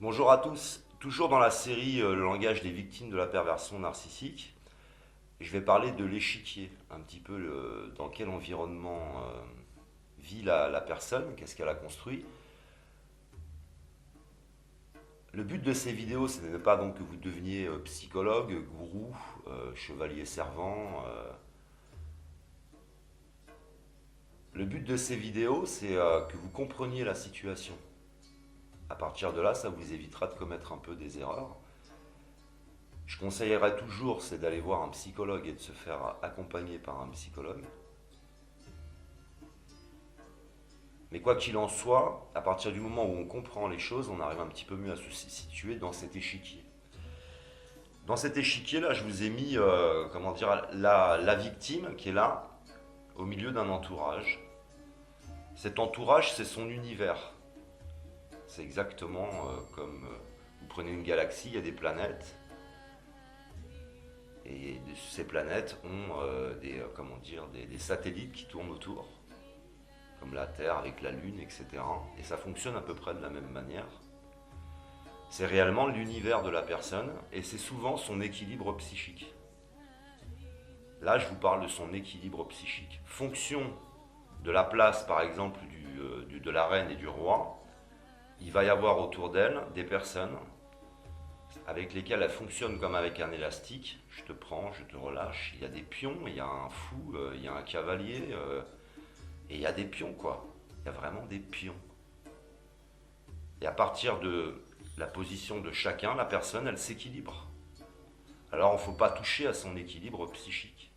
Bonjour à tous, toujours dans la série Le langage des victimes de la perversion narcissique, je vais parler de l'échiquier, un petit peu dans quel environnement vit la personne, qu'est-ce qu'elle a construit. Le but de ces vidéos, ce n'est pas donc que vous deveniez psychologue, gourou, chevalier servant. Le but de ces vidéos, c'est que vous compreniez la situation. À partir de là, ça vous évitera de commettre un peu des erreurs. Je conseillerais toujours, c'est d'aller voir un psychologue et de se faire accompagner par un psychologue. Mais quoi qu'il en soit, à partir du moment où on comprend les choses, on arrive un petit peu mieux à se situer dans cet échiquier. Dans cet échiquier-là, je vous ai mis, comment dire, la victime qui est là, au milieu d'un entourage. Cet entourage, c'est son univers. C'est exactement comme vous prenez une galaxie, il y a des planètes. Et ces planètes ont comment dire, des satellites qui tournent autour, comme la Terre avec la Lune, etc. Et ça fonctionne à peu près de la même manière. C'est réellement l'univers de la personne et c'est souvent son équilibre psychique. Là, je vous parle de son équilibre psychique. Fonction de la place, par exemple, de la reine et du roi, il va y avoir autour d'elle des personnes avec lesquelles elle fonctionne comme avec un élastique. Je te prends, je te relâche. Il y a des pions, il y a un fou, il y a un cavalier, et il y a des pions, quoi. Il y a vraiment des pions. Et à partir de la position de chacun, la personne, elle s'équilibre. Alors, il ne faut pas toucher à son équilibre psychique.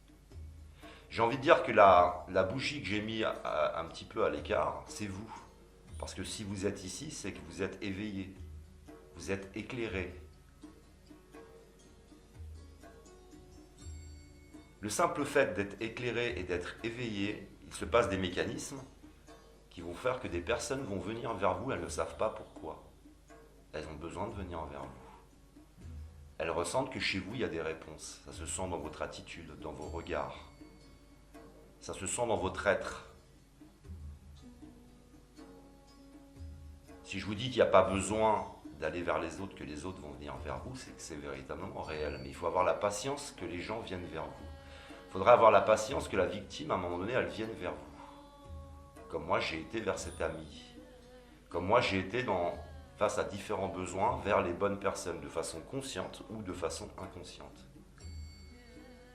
J'ai envie de dire que la bougie que j'ai mis un petit peu à l'écart, c'est vous. Parce que si vous êtes ici, c'est que vous êtes éveillé. Vous êtes éclairé. Le simple fait d'être éclairé et d'être éveillé, il se passe des mécanismes qui vont faire que des personnes vont venir vers vous, elles ne savent pas pourquoi. Elles ont besoin de venir vers vous. Elles ressentent que chez vous, il y a des réponses. Ça se sent dans votre attitude, dans vos regards. Ça se sent dans votre être. Si je vous dis qu'il n'y a pas besoin d'aller vers les autres, que les autres vont venir vers vous, c'est que c'est véritablement réel. Mais il faut avoir la patience que les gens viennent vers vous. Il faudrait avoir la patience que la victime, à un moment donné, elle vienne vers vous. Comme moi, j'ai été vers cet ami. Comme moi, j'ai été face à différents besoins vers les bonnes personnes, de façon consciente ou de façon inconsciente.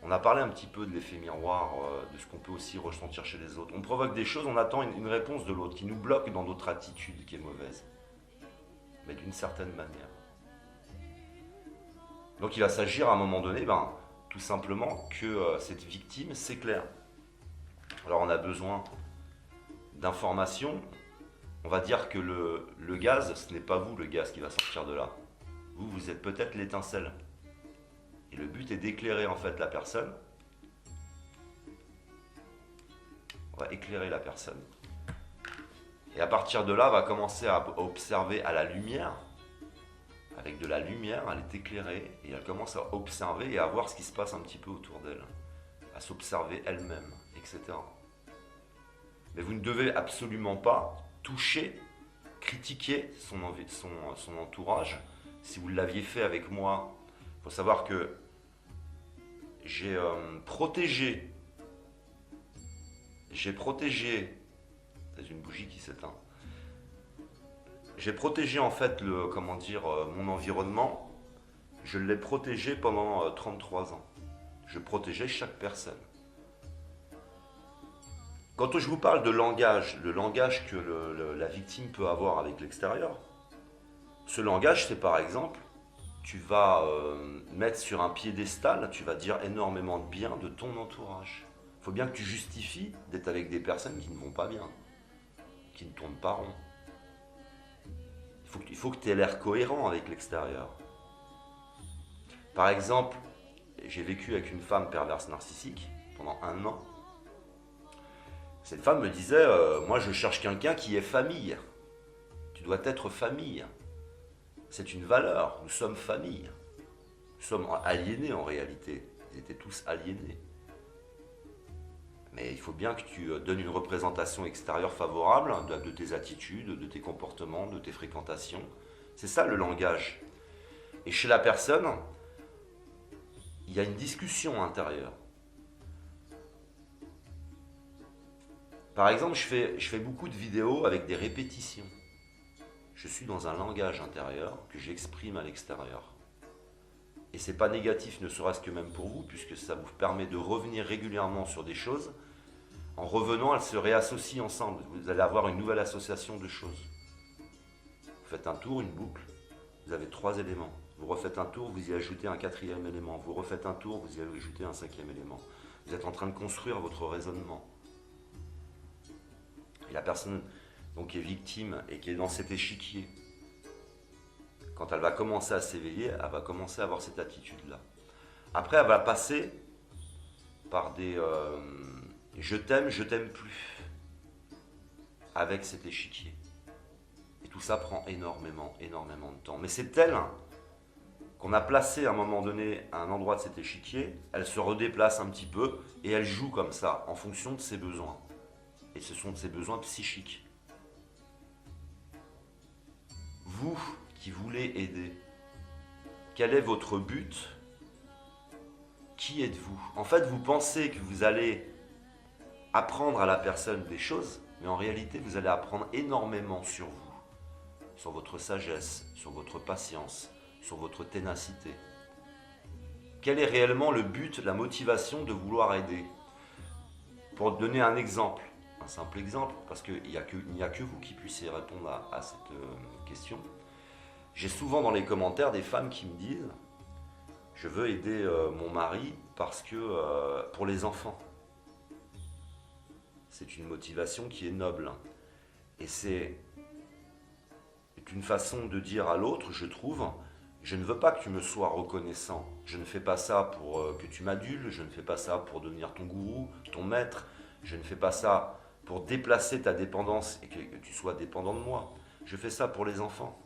On a parlé un petit peu de l'effet miroir, de ce qu'on peut aussi ressentir chez les autres. On provoque des choses, on attend une réponse de l'autre qui nous bloque dans notre attitude qui est mauvaise. Mais d'une certaine manière. Donc il va s'agir à un moment donné, tout simplement que cette victime s'éclaire. Alors on a besoin d'informations. On va dire que le gaz, ce n'est pas vous le gaz qui va sortir de là. Vous êtes peut-être l'étincelle. Et le but est d'éclairer en fait la personne. On va éclairer la personne. Et à partir de là, on va commencer à observer à la lumière. Avec de la lumière, elle est éclairée et elle commence à observer et à voir ce qui se passe un petit peu autour d'elle. À s'observer elle-même, etc. Mais vous ne devez absolument pas toucher, critiquer son entourage. Si vous l'aviez fait avec moi, il faut savoir que j'ai protégé, c'est une bougie qui s'éteint, j'ai protégé en fait mon environnement, je l'ai protégé pendant 33 ans. Je protégeais chaque personne. Quand je vous parle de langage, le langage que la victime peut avoir avec l'extérieur, ce langage c'est par exemple, tu vas mettre sur un piédestal, tu vas dire énormément de bien de ton entourage. Il faut bien que tu justifies d'être avec des personnes qui ne vont pas bien, qui ne tournent pas rond. Il faut que tu aies l'air cohérent avec l'extérieur. Par exemple, j'ai vécu avec une femme perverse narcissique pendant 1 an. Cette femme me disait, moi je cherche quelqu'un qui est famille. Tu dois être famille. C'est une valeur, nous sommes famille. Nous sommes aliénés en réalité. Ils étaient tous aliénés. Mais il faut bien que tu donnes une représentation extérieure favorable de tes attitudes, de tes comportements, de tes fréquentations. C'est ça le langage. Et chez la personne, il y a une discussion intérieure. Par exemple, je fais beaucoup de vidéos avec des répétitions. Je suis dans un langage intérieur que j'exprime à l'extérieur. Et c'est pas négatif, ne serait-ce que même pour vous, puisque ça vous permet de revenir régulièrement sur des choses. En revenant, elles se réassocient ensemble. Vous allez avoir une nouvelle association de choses. Vous faites un tour, une boucle, vous avez 3 éléments. Vous refaites un tour, vous y ajoutez un 4e élément. Vous refaites un tour, vous y ajoutez un 5e élément. Vous êtes en train de construire votre raisonnement. Et la personne donc, qui est victime et qui est dans cet échiquier, quand elle va commencer à s'éveiller, elle va commencer à avoir cette attitude-là. Après, elle va passer par des je t'aime plus avec cet échiquier. Et tout ça prend énormément de temps. Mais c'est elle qu'on a placé à un moment donné à un endroit de cet échiquier, elle se redéplace un petit peu et elle joue comme ça en fonction de ses besoins. Et ce sont ses besoins psychiques. Vous qui voulez aider, quel est votre but? Qui êtes-vous? En fait, vous pensez que vous allez apprendre à la personne des choses, mais en réalité, vous allez apprendre énormément sur vous, sur votre sagesse, sur votre patience, sur votre ténacité. Quel est réellement le but, la motivation de vouloir aider? Pour donner un exemple, un simple exemple, parce qu'il n'y a que vous qui puissiez répondre à cette question. J'ai souvent dans les commentaires des femmes qui me disent « Je veux aider mon mari parce que pour les enfants ». C'est une motivation qui est noble. Et c'est une façon de dire à l'autre, je trouve, je ne veux pas que tu me sois reconnaissant. Je ne fais pas ça pour que tu m'adules, je ne fais pas ça pour devenir ton gourou, ton maître. Je ne fais pas ça pour déplacer ta dépendance et que tu sois dépendant de moi. Je fais ça pour les enfants.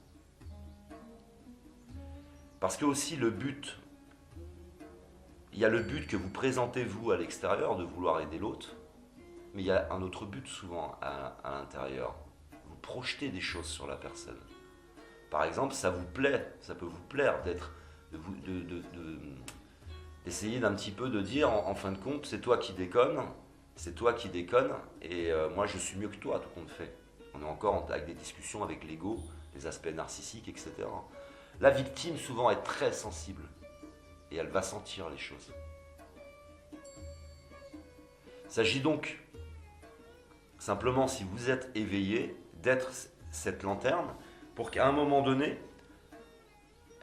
Parce que aussi le but, il y a le but que vous présentez vous à l'extérieur de vouloir aider l'autre, mais il y a un autre but souvent à l'intérieur. Vous projetez des choses sur la personne. Par exemple, ça vous plaît, ça peut vous plaire d'essayer d'un petit peu de dire en fin de compte, c'est toi qui déconnes, et moi je suis mieux que toi, tout compte fait. On est encore avec des discussions avec l'ego, les aspects narcissiques, etc. La victime souvent est très sensible et elle va sentir les choses. Il s'agit donc simplement, si vous êtes éveillé, d'être cette lanterne pour qu'à un moment donné,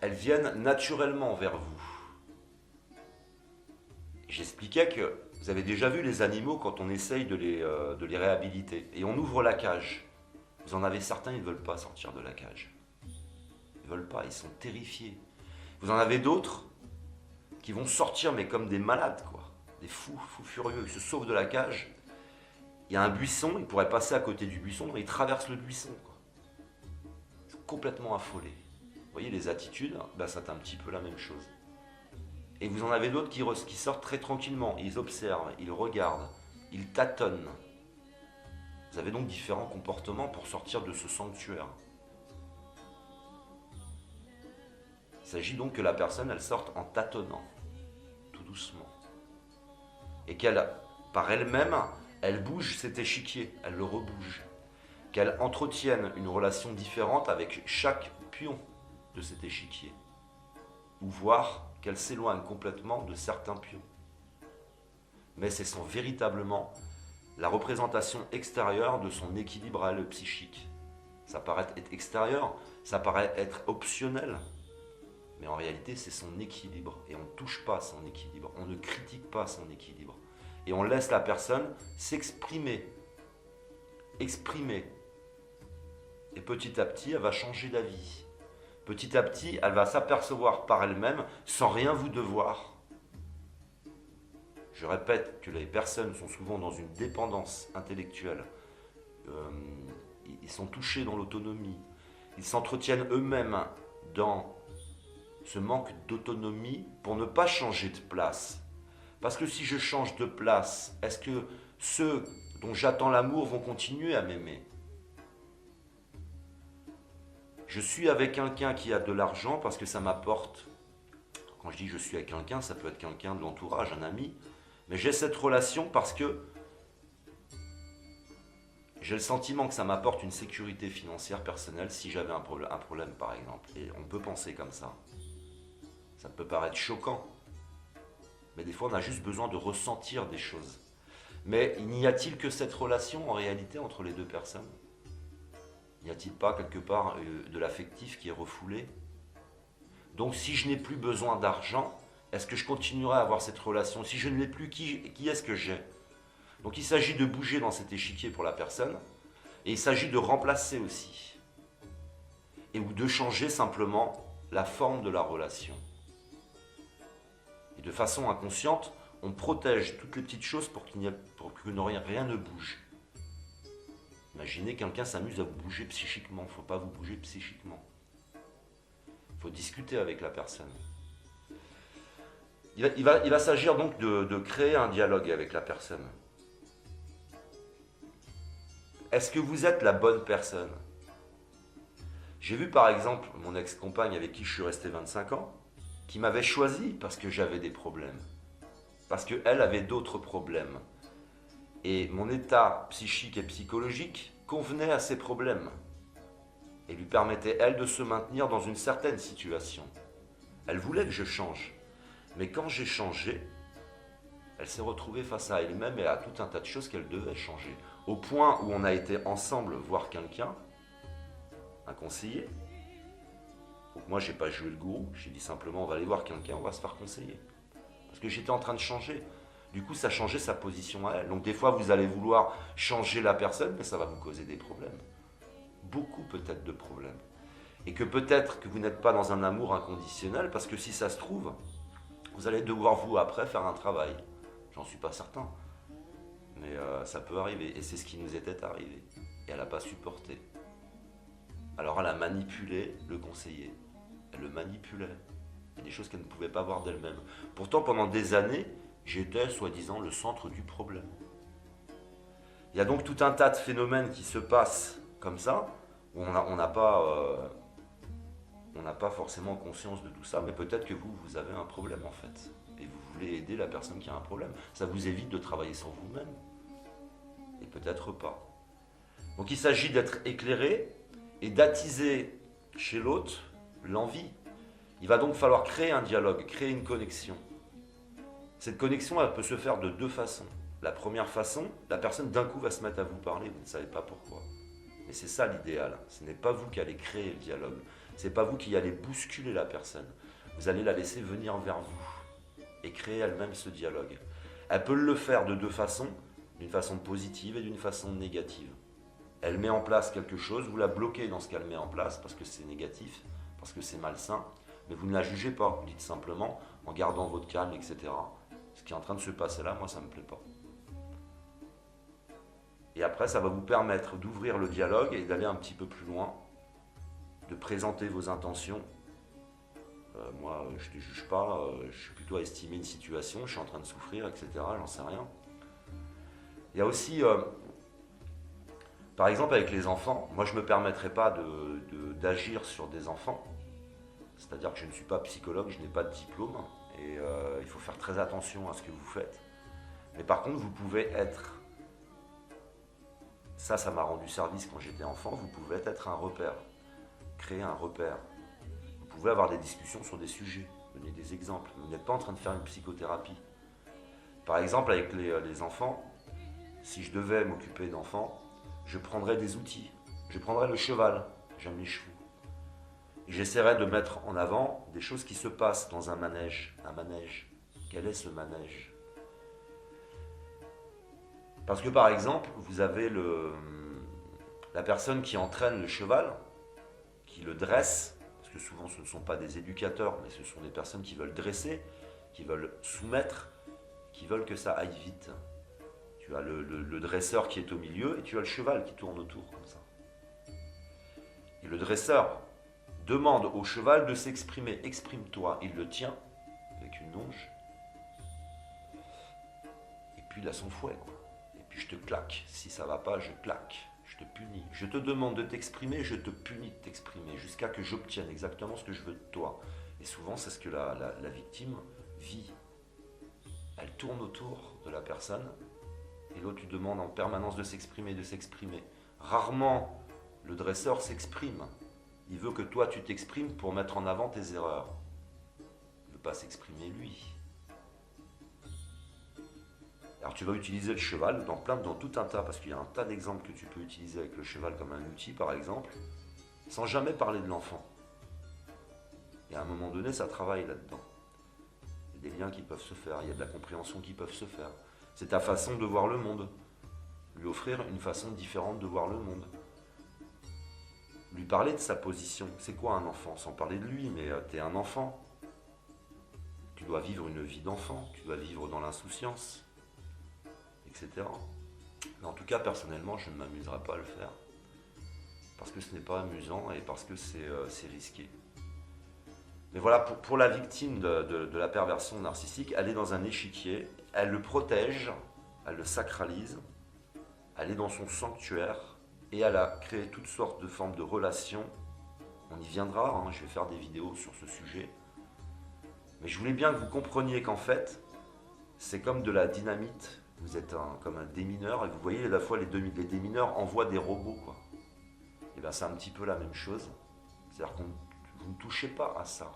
elle vienne naturellement vers vous. J'expliquais que vous avez déjà vu les animaux quand on essaye de les réhabiliter et on ouvre la cage. Vous en avez certains, ils ne veulent pas sortir de la cage. Ils ne veulent pas, ils sont terrifiés. Vous en avez d'autres qui vont sortir mais comme des malades, quoi. Des fous furieux, ils se sauvent de la cage. Il y a un buisson, ils pourraient passer à côté du buisson, ils traversent le buisson, quoi. Ils sont complètement affolés. Vous voyez, les attitudes, ben, c'est un petit peu la même chose. Et vous en avez d'autres qui sortent très tranquillement, ils observent, ils regardent, ils tâtonnent. Vous avez donc différents comportements pour sortir de ce sanctuaire. Il s'agit donc que la personne, elle sorte en tâtonnant, tout doucement. Et qu'elle, par elle-même, elle bouge cet échiquier, elle le rebouge. Qu'elle entretienne une relation différente avec chaque pion de cet échiquier. Ou voir qu'elle s'éloigne complètement de certains pions. Mais c'est véritablement la représentation extérieure de son équilibre à elle psychique. Ça paraît être extérieur, ça paraît être optionnel, mais en réalité c'est son équilibre, et on ne touche pas son équilibre, on ne critique pas son équilibre, et on laisse la personne s'exprimer, et petit à petit elle va changer d'avis. Petit à petit, elle va s'apercevoir par elle-même, sans rien vous devoir. Je répète que les personnes sont souvent dans une dépendance intellectuelle. Ils sont touchés dans l'autonomie. Ils s'entretiennent eux-mêmes dans ce manque d'autonomie pour ne pas changer de place. Parce que si je change de place, est-ce que ceux dont j'attends l'amour vont continuer à m'aimer ? Je suis avec quelqu'un qui a de l'argent parce que ça m'apporte. Quand je dis je suis avec quelqu'un, ça peut être quelqu'un de l'entourage, un ami. Mais j'ai cette relation parce que j'ai le sentiment que ça m'apporte une sécurité financière personnelle si j'avais un problème, par exemple. Et on peut penser comme ça. Ça peut paraître choquant. Mais des fois, on a juste besoin de ressentir des choses. Mais n'y a-t-il que cette relation en réalité entre les deux personnes? N'y a-t-il pas quelque part de l'affectif qui est refoulé? Donc si je n'ai plus besoin d'argent, est-ce que je continuerai à avoir cette relation? Si je ne l'ai plus, qui est-ce que j'ai? Donc il s'agit de bouger dans cet échiquier pour la personne, et il s'agit de remplacer aussi, et ou de changer simplement la forme de la relation. Et de façon inconsciente, on protège toutes les petites choses pour que rien ne bouge. Imaginez quelqu'un s'amuse à vous bouger psychiquement, il ne faut pas vous bouger psychiquement. Il faut discuter avec la personne. Il va s'agir donc de créer un dialogue avec la personne. Est-ce que vous êtes la bonne personne? J'ai vu par exemple mon ex-compagne avec qui je suis resté 25 ans, qui m'avait choisi parce que j'avais des problèmes. Parce qu'elle avait d'autres problèmes. Et mon état psychique et psychologique convenait à ses problèmes. Et lui permettait, elle, de se maintenir dans une certaine situation. Elle voulait que je change. Mais quand j'ai changé, elle s'est retrouvée face à elle-même et à tout un tas de choses qu'elle devait changer. Au point où on a été ensemble voir quelqu'un, un conseiller. Donc moi, j'ai pas joué le gourou, j'ai dit simplement on va aller voir quelqu'un, on va se faire conseiller. Parce que j'étais en train de changer. Du coup, ça changeait sa position à elle. Donc des fois, vous allez vouloir changer la personne, mais ça va vous causer des problèmes. Beaucoup peut-être de problèmes. Et que peut-être que vous n'êtes pas dans un amour inconditionnel, parce que si ça se trouve, vous allez devoir vous après faire un travail. J'en suis pas certain. Mais ça peut arriver. Et c'est ce qui nous était arrivé. Et elle n'a pas supporté. Alors elle a manipulé le conseiller. Elle le manipulait. Il y a des choses qu'elle ne pouvait pas voir d'elle-même. Pourtant, pendant des années, j'étais soi-disant le centre du problème. Il y a donc tout un tas de phénomènes qui se passent comme ça, où on n'a pas forcément conscience de tout ça, mais peut-être que vous avez un problème en fait. Et vous voulez aider la personne qui a un problème. Ça vous évite de travailler sur vous-même. Et peut-être pas. Donc il s'agit d'être éclairé et d'attiser chez l'autre l'envie. Il va donc falloir créer un dialogue, créer une connexion. Cette connexion, elle peut se faire de deux façons. La première façon, la personne d'un coup va se mettre à vous parler, vous ne savez pas pourquoi. Mais c'est ça l'idéal. Ce n'est pas vous qui allez créer le dialogue. Ce n'est pas vous qui allez bousculer la personne. Vous allez la laisser venir vers vous et créer elle-même ce dialogue. Elle peut le faire de deux façons, d'une façon positive et d'une façon négative. Elle met en place quelque chose, vous la bloquez dans ce qu'elle met en place parce que c'est négatif, parce que c'est malsain, mais vous ne la jugez pas. Vous dites simplement, en gardant votre calme, etc. Ce qui est en train de se passer là, moi, ça ne me plaît pas. Et après, ça va vous permettre d'ouvrir le dialogue et d'aller un petit peu plus loin, de présenter vos intentions. Moi, je ne te juge pas, je suis plutôt à estimer une situation, je suis en train de souffrir, etc. J'en sais rien. Il y a aussi, par exemple, avec les enfants, moi, je ne me permettrai pas d'agir sur des enfants. C'est-à-dire que je ne suis pas psychologue, je n'ai pas de diplôme, et il faut faire très attention à ce que vous faites. Mais par contre, vous pouvez être, ça m'a rendu service quand j'étais enfant, vous pouvez être un repère, créer un repère. Vous pouvez avoir des discussions sur des sujets, donner des exemples. Vous n'êtes pas en train de faire une psychothérapie. Par exemple, avec les enfants, si je devais m'occuper d'enfants, je prendrais des outils. Je prendrais le cheval, j'aime les chevaux. Et j'essaierais de mettre en avant des choses qui se passent dans un manège. Un manège. Quel est ce manège? Parce que par exemple, vous avez la personne qui entraîne le cheval, qui le dresse, parce que souvent ce ne sont pas des éducateurs, mais ce sont des personnes qui veulent dresser, qui veulent soumettre, qui veulent que ça aille vite. Tu as le dresseur qui est au milieu et tu as le cheval qui tourne autour comme ça. Et le dresseur demande au cheval de s'exprimer. Exprime-toi. Il le tient avec une longe. Et puis il a son fouet, quoi. Et puis je te claque. Si ça va pas, je claque. Je te punis. Je te demande de t'exprimer, je te punis de t'exprimer, jusqu'à que j'obtienne exactement ce que je veux de toi. Et souvent, c'est ce que la victime vit. Elle tourne autour de la personne, et l'autre lui demande en permanence de s'exprimer, de s'exprimer. Rarement, le dresseur s'exprime. Il veut que toi, tu t'exprimes pour mettre en avant tes erreurs. Il ne veut pas s'exprimer lui. Alors tu vas utiliser le cheval dans tout un tas, parce qu'il y a un tas d'exemples que tu peux utiliser avec le cheval comme un outil, par exemple, sans jamais parler de l'enfant. Et à un moment donné, ça travaille là-dedans. Il y a des liens qui peuvent se faire, il y a de la compréhension qui peuvent se faire. C'est ta façon de voir le monde. Lui offrir une façon différente de voir le monde. Lui parler de sa position. C'est quoi un enfant? Sans parler de lui, mais t'es un enfant. Tu dois vivre une vie d'enfant, tu dois vivre dans l'insouciance, etc. Mais en tout cas, personnellement, je ne m'amuserai pas à le faire. Parce que ce n'est pas amusant et parce que c'est risqué. Mais voilà, pour la victime de la perversion narcissique, elle est dans un échiquier, elle le protège, elle le sacralise, elle est dans son sanctuaire et elle a créé toutes sortes de formes de relations. On y viendra, hein, je vais faire des vidéos sur ce sujet. Mais je voulais bien que vous compreniez qu'en fait, c'est comme de la dynamite. Vous êtes comme un démineur et vous voyez, à la fois les démineurs envoient des robots, quoi. Et bien c'est un petit peu la même chose. C'est-à-dire que vous ne touchez pas à ça.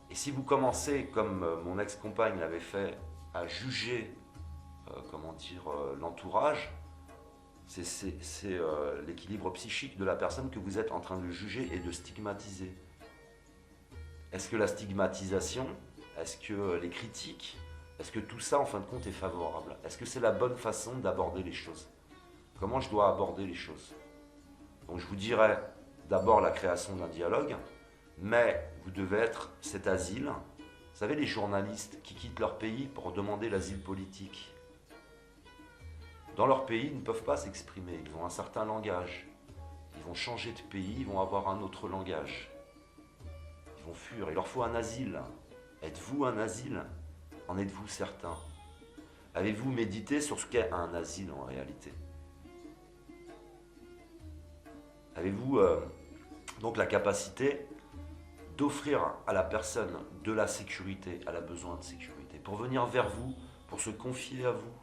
Et si vous commencez, comme mon ex-compagne l'avait fait, à juger l'entourage, c'est l'équilibre psychique de la personne que vous êtes en train de juger et de stigmatiser. Est-ce que la stigmatisation, est-ce que les critiques, est-ce que tout ça en fin de compte est favorable? Est-ce que c'est la bonne façon d'aborder les choses? Comment je dois aborder les choses? Donc je vous dirais d'abord la création d'un dialogue, mais vous devez être cet asile. Vous savez, les journalistes qui quittent leur pays pour demander l'asile politique. Dans leur pays, ils ne peuvent pas s'exprimer, ils ont un certain langage. Ils vont changer de pays, ils vont avoir un autre langage. Ils vont fuir, il leur faut un asile. Êtes-vous un asile? En êtes-vous certain? Avez-vous médité sur ce qu'est un asile en réalité? Avez-vous donc la capacité d'offrir à la personne de la sécurité? Elle a besoin de sécurité pour venir vers vous, pour se confier à vous.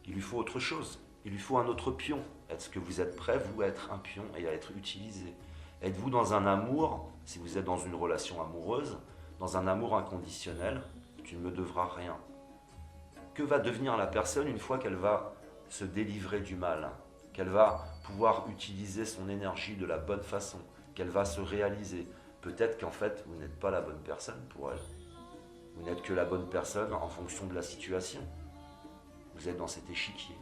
Il lui faut autre chose, il lui faut un autre pion. Est-ce que vous êtes prêt, vous, à être un pion et à être utilisé? Êtes-vous dans un amour, si vous êtes dans une relation amoureuse, dans un amour inconditionnel, tu ne me devras rien? Que va devenir la personne une fois qu'elle va se délivrer du mal, qu'elle va pouvoir utiliser son énergie de la bonne façon, qu'elle va se réaliser? Peut-être qu'en fait, vous n'êtes pas la bonne personne pour elle. Vous n'êtes que la bonne personne en fonction de la situation. Vous êtes dans cet échiquier.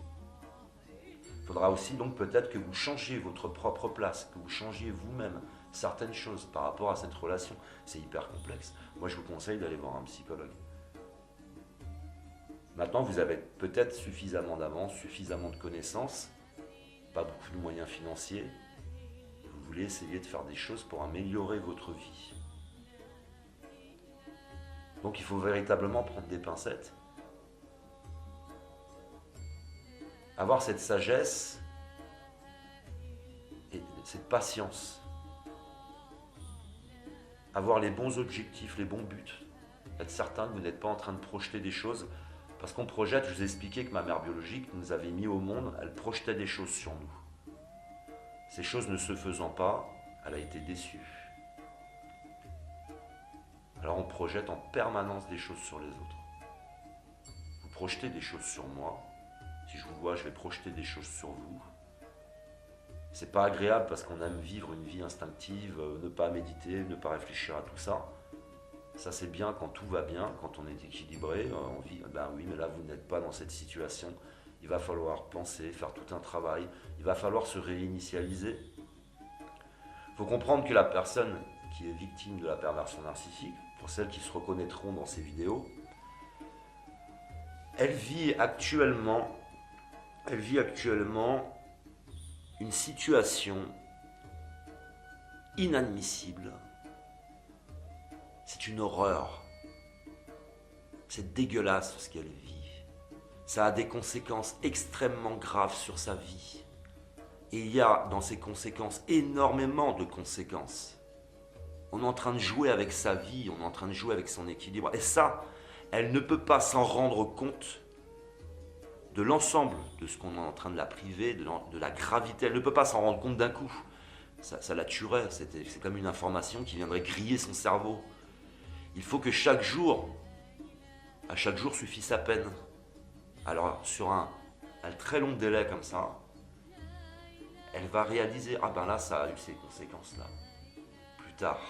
Il faudra aussi donc peut-être que vous changiez votre propre place, que vous changiez vous-même certaines choses par rapport à cette relation. C'est hyper complexe. Moi, je vous conseille d'aller voir un psychologue. Maintenant, vous avez peut-être suffisamment d'avance, suffisamment de connaissances, pas beaucoup de moyens financiers. Vous voulez essayer de faire des choses pour améliorer votre vie. Donc, il faut véritablement prendre des pincettes. Avoir cette sagesse et cette patience. Avoir les bons objectifs, les bons buts. Être certain que vous n'êtes pas en train de projeter des choses. Parce qu'on projette, je vous ai expliqué que ma mère biologique nous avait mis au monde, elle projetait des choses sur nous. Ces choses ne se faisant pas, elle a été déçue. Alors on projette en permanence des choses sur les autres. Vous projetez des choses sur moi. Si je vous vois, je vais projeter des choses sur vous. C'est pas agréable parce qu'on aime vivre une vie instinctive, ne pas méditer, ne pas réfléchir à tout ça. Ça c'est bien quand tout va bien, quand on est équilibré, on vit, ben oui, mais là vous n'êtes pas dans cette situation. Il va falloir penser, faire tout un travail, il va falloir se réinitialiser. Il faut comprendre que la personne qui est victime de la perversion narcissique, pour celles qui se reconnaîtront dans ces vidéos, elle vit actuellement une situation inadmissible. C'est une horreur. C'est dégueulasse ce qu'elle vit. ça a des conséquences extrêmement graves sur sa vie. Et il y a dans ces conséquences énormément de conséquences. On est en train de jouer avec sa vie, on est en train de jouer avec son équilibre. Et ça, elle ne peut pas s'en rendre compte de l'ensemble de ce qu'on est en train de la priver, de la gravité. Elle ne peut pas s'en rendre compte d'un coup. Ça la tuerait, c'est comme une information qui viendrait griller son cerveau. Il faut que chaque jour, à chaque jour suffit sa peine. Alors sur un très long délai comme ça, elle va réaliser, ah ben là ça a eu ces conséquences-là. Plus tard,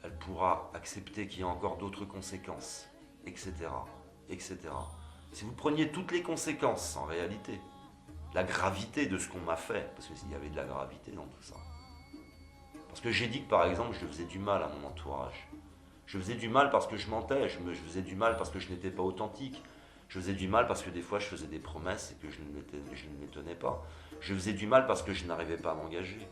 elle pourra accepter qu'il y a encore d'autres conséquences, etc., etc. Si vous preniez toutes les conséquences en réalité, la gravité de ce qu'on m'a fait, parce qu'il y avait de la gravité dans tout ça. Parce que j'ai dit que par exemple je faisais du mal à mon entourage. Je faisais du mal parce que je mentais, je faisais du mal parce que je n'étais pas authentique. Je faisais du mal parce que des fois je faisais des promesses et que je ne les tenais pas. Je faisais du mal parce que je n'arrivais pas à m'engager.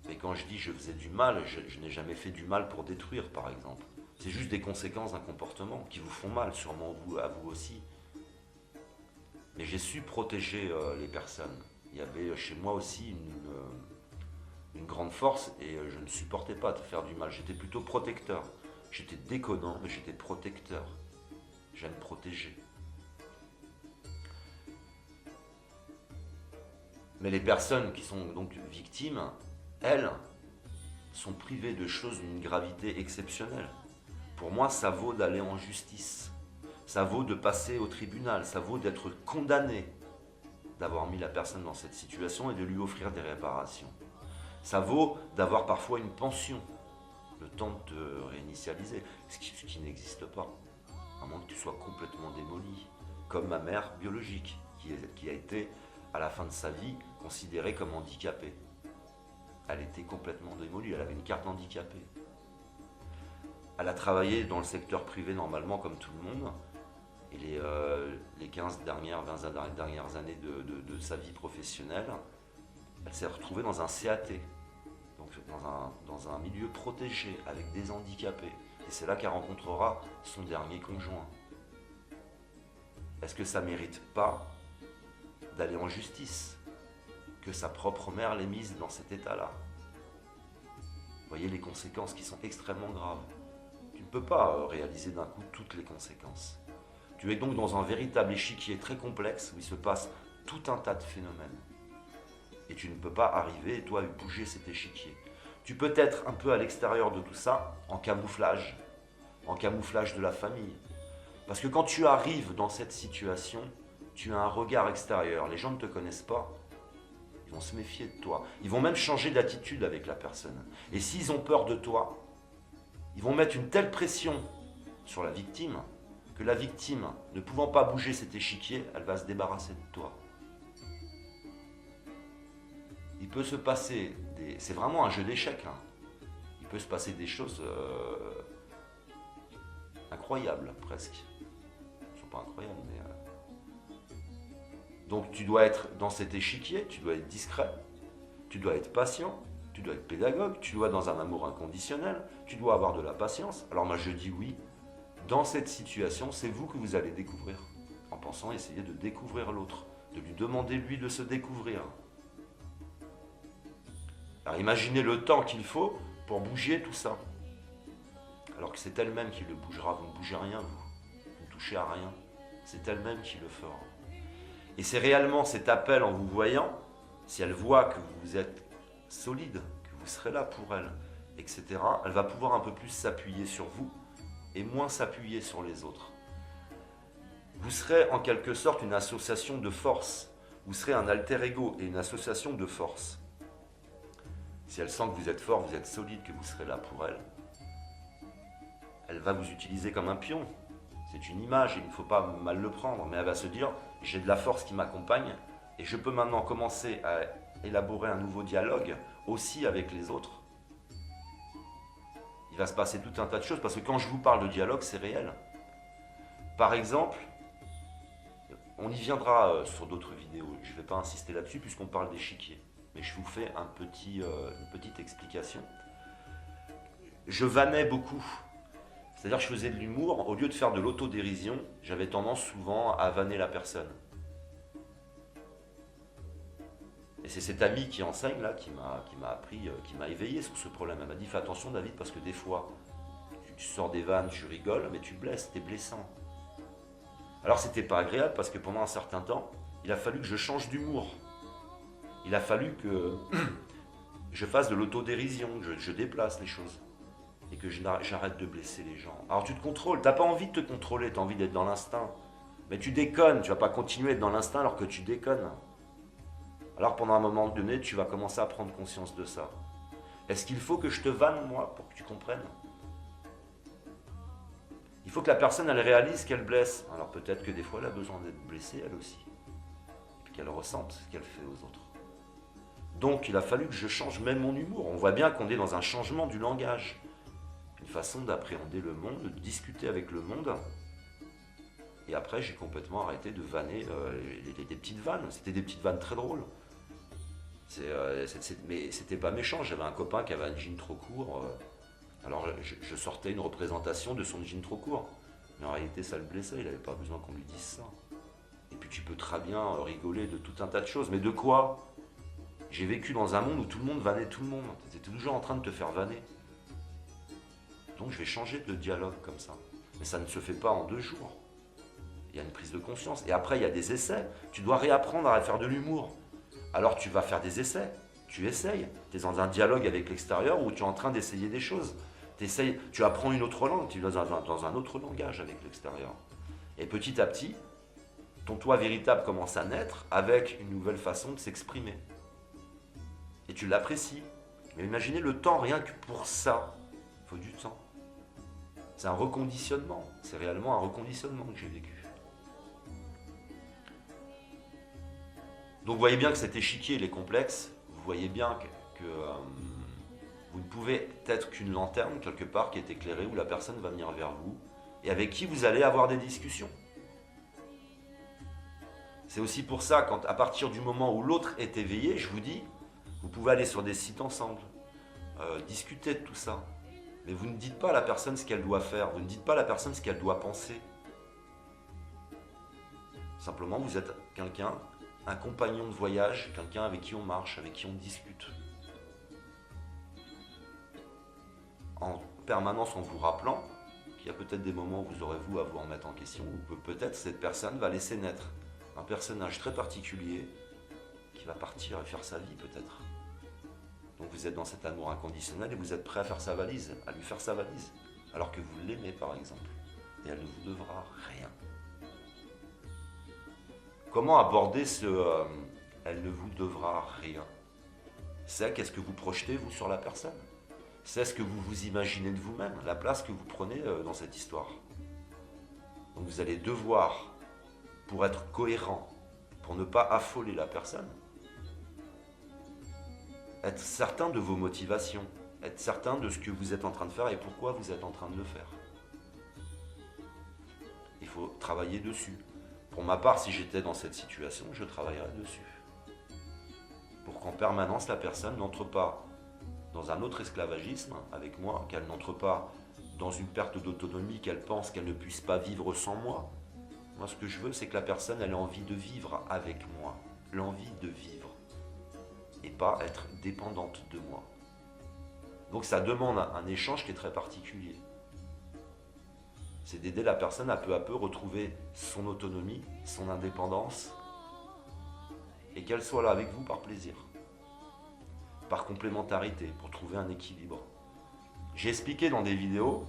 Mais quand je dis je faisais du mal, je n'ai jamais fait du mal pour détruire par exemple. C'est juste des conséquences d'un comportement qui vous font mal, sûrement à vous aussi. Mais j'ai su protéger les personnes. Il y avait chez moi aussi une grande force et je ne supportais pas de faire du mal. J'étais plutôt protecteur. J'étais déconnant, mais j'étais protecteur. J'aime protéger. Mais les personnes qui sont donc victimes, elles, sont privées de choses d'une gravité exceptionnelle. Pour moi, ça vaut d'aller en justice. Ça vaut de passer au tribunal. Ça vaut d'être condamné d'avoir mis la personne dans cette situation et de lui offrir des réparations. Ça vaut d'avoir parfois une pension, le temps de te réinitialiser, ce qui n'existe pas. À moins que tu sois complètement démoli, comme ma mère biologique, qui a été, à la fin de sa vie, considérée comme handicapée. Elle était complètement démolie, elle avait une carte handicapée. Elle a travaillé dans le secteur privé normalement comme tout le monde, et les 15 dernières, 20 dernières années de sa vie professionnelle, elle s'est retrouvée dans un CAT, donc dans un milieu protégé, avec des handicapés. Et c'est là qu'elle rencontrera son dernier conjoint. Est-ce que ça ne mérite pas d'aller en justice? Que sa propre mère l'ait mise dans cet état-là? Vous voyez les conséquences qui sont extrêmement graves. Tu ne peux pas réaliser d'un coup toutes les conséquences. Tu es donc dans un véritable échiquier très complexe où il se passe tout un tas de phénomènes. Et tu ne peux pas arriver, toi, à bouger cet échiquier. Tu peux être un peu à l'extérieur de tout ça, en camouflage de la famille. Parce que quand tu arrives dans cette situation, tu as un regard extérieur. Les gens ne te connaissent pas, ils vont se méfier de toi. Ils vont même changer d'attitude avec la personne. Et s'ils ont peur de toi, ils vont mettre une telle pression sur la victime que la victime, ne pouvant pas bouger cet échiquier, elle va se débarrasser de toi. Il peut se passer c'est vraiment un jeu d'échecs. Hein. Il peut se passer des choses incroyables, presque. Elles ne sont pas incroyables, mais... Donc tu dois être dans cet échiquier, tu dois être discret, tu dois être patient, tu dois être pédagogue, tu dois être dans un amour inconditionnel, tu dois avoir de la patience. Alors moi je dis oui, dans cette situation, c'est vous que vous allez découvrir. En pensant essayer de découvrir l'autre, de lui demander lui de se découvrir. Alors imaginez le temps qu'il faut pour bouger tout ça. Alors que c'est elle-même qui le bougera, vous ne bougez rien, vous ne touchez à rien. C'est elle-même qui le fera. Et c'est réellement cet appel en vous voyant, si elle voit que vous êtes solide, que vous serez là pour elle, etc., elle va pouvoir un peu plus s'appuyer sur vous et moins s'appuyer sur les autres. Vous serez en quelque sorte une association de force. Vous serez un alter ego et une association de force. Si elle sent que vous êtes fort, vous êtes solide, que vous serez là pour elle, elle va vous utiliser comme un pion. C'est une image, il ne faut pas mal le prendre, mais elle va se dire, j'ai de la force qui m'accompagne et je peux maintenant commencer à élaborer un nouveau dialogue aussi avec les autres. Il va se passer tout un tas de choses, parce que quand je vous parle de dialogue, c'est réel. Par exemple, on y viendra sur d'autres vidéos, je ne vais pas insister là-dessus puisqu'on parle d'échiquier. Mais je vous fais une petite explication. Je vannais beaucoup C'est-à-dire que je faisais de l'humour, au lieu de faire de l'autodérision, j'avais tendance souvent à vanner la personne. Et c'est cette amie qui enseigne là qui m'a appris, qui m'a éveillé sur ce problème. Elle m'a dit fais attention David parce que des fois tu sors des vannes, tu rigoles, mais tu blesses, t'es blessant. Alors c'était pas agréable parce que pendant un certain temps, il a fallu que je change d'humour. Il a fallu que je fasse de l'autodérision, que je déplace les choses. Et que j'arrête de blesser les gens. Alors tu te contrôles, t'as pas envie de te contrôler, t'as envie d'être dans l'instinct. Mais tu déconnes, tu vas pas continuer à être dans l'instinct alors que tu déconnes. Alors pendant un moment donné, tu vas commencer à prendre conscience de ça. Est-ce qu'il faut que je te vanne moi pour que tu comprennes? Il faut que la personne elle réalise qu'elle blesse. Alors peut-être que des fois elle a besoin d'être blessée elle aussi. Et qu'elle ressente ce qu'elle fait aux autres. Donc il a fallu que je change même mon humour. On voit bien qu'on est dans un changement du langage. Une façon d'appréhender le monde, de discuter avec le monde. Et après j'ai complètement arrêté de vanner des petites vannes. C'était des petites vannes très drôles. Mais c'était pas méchant. J'avais un copain qui avait un jean trop court. Alors je sortais une représentation de son jean trop court. Mais en réalité ça le blessait, il n'avait pas besoin qu'on lui dise ça. Et puis tu peux très bien rigoler de tout un tas de choses. Mais de quoi? J'ai vécu dans un monde où tout le monde vannait tout le monde. Tu étais toujours en train de te faire vanner. Donc je vais changer de dialogue comme ça. Mais ça ne se fait pas en 2 jours. Il y a une prise de conscience. Et après il y a des essais. Tu dois réapprendre à faire de l'humour. Alors tu vas faire des essais. Tu essayes. Tu es dans un dialogue avec l'extérieur où tu es en train d'essayer des choses. Tu apprends une autre langue. Tu es dans un autre langage avec l'extérieur. Et petit à petit, ton toi véritable commence à naître avec une nouvelle façon de s'exprimer. Et tu l'apprécies. Mais imaginez le temps, rien que pour ça. Il faut du temps. C'est un reconditionnement. C'est réellement un reconditionnement que j'ai vécu. Donc vous voyez bien que cet échiquier il est complexe. Vous voyez bien que vous ne pouvez être qu'une lanterne quelque part qui est éclairée où la personne va venir vers vous et avec qui vous allez avoir des discussions. C'est aussi pour ça qu'à partir du moment où l'autre est éveillé, je vous dis, vous pouvez aller sur des sites ensemble, discuter de tout ça. Mais vous ne dites pas à la personne ce qu'elle doit faire, vous ne dites pas à la personne ce qu'elle doit penser. Simplement, vous êtes quelqu'un, un compagnon de voyage, quelqu'un avec qui on marche, avec qui on discute. En permanence en vous rappelant qu'il y a peut-être des moments où vous aurez vous à vous remettre en question, ou que peut-être cette personne va laisser naître un personnage très particulier qui va partir et faire sa vie peut-être. Donc vous êtes dans cet amour inconditionnel et vous êtes prêt à faire sa valise, à lui faire sa valise, alors que vous l'aimez par exemple, et elle ne vous devra rien. Comment aborder elle ne vous devra rien? C'est qu'est-ce que vous projetez vous sur la personne? C'est ce que vous vous imaginez de vous-même, la place que vous prenez dans cette histoire. Donc vous allez devoir, pour être cohérent, pour ne pas affoler la personne, être certain de vos motivations, être certain de ce que vous êtes en train de faire et pourquoi vous êtes en train de le faire. Il faut travailler dessus. Pour ma part, si j'étais dans cette situation, je travaillerais dessus. Pour qu'en permanence, la personne n'entre pas dans un autre esclavagisme avec moi, qu'elle n'entre pas dans une perte d'autonomie, qu'elle pense qu'elle ne puisse pas vivre sans moi. Moi, ce que je veux, c'est que la personne elle ait envie de vivre avec moi, l'envie de vivre, et pas être dépendante de moi. Donc ça demande un échange qui est très particulier. C'est d'aider la personne à peu retrouver son autonomie, son indépendance, et qu'elle soit là avec vous par plaisir, par complémentarité, pour trouver un équilibre. J'ai expliqué dans des vidéos,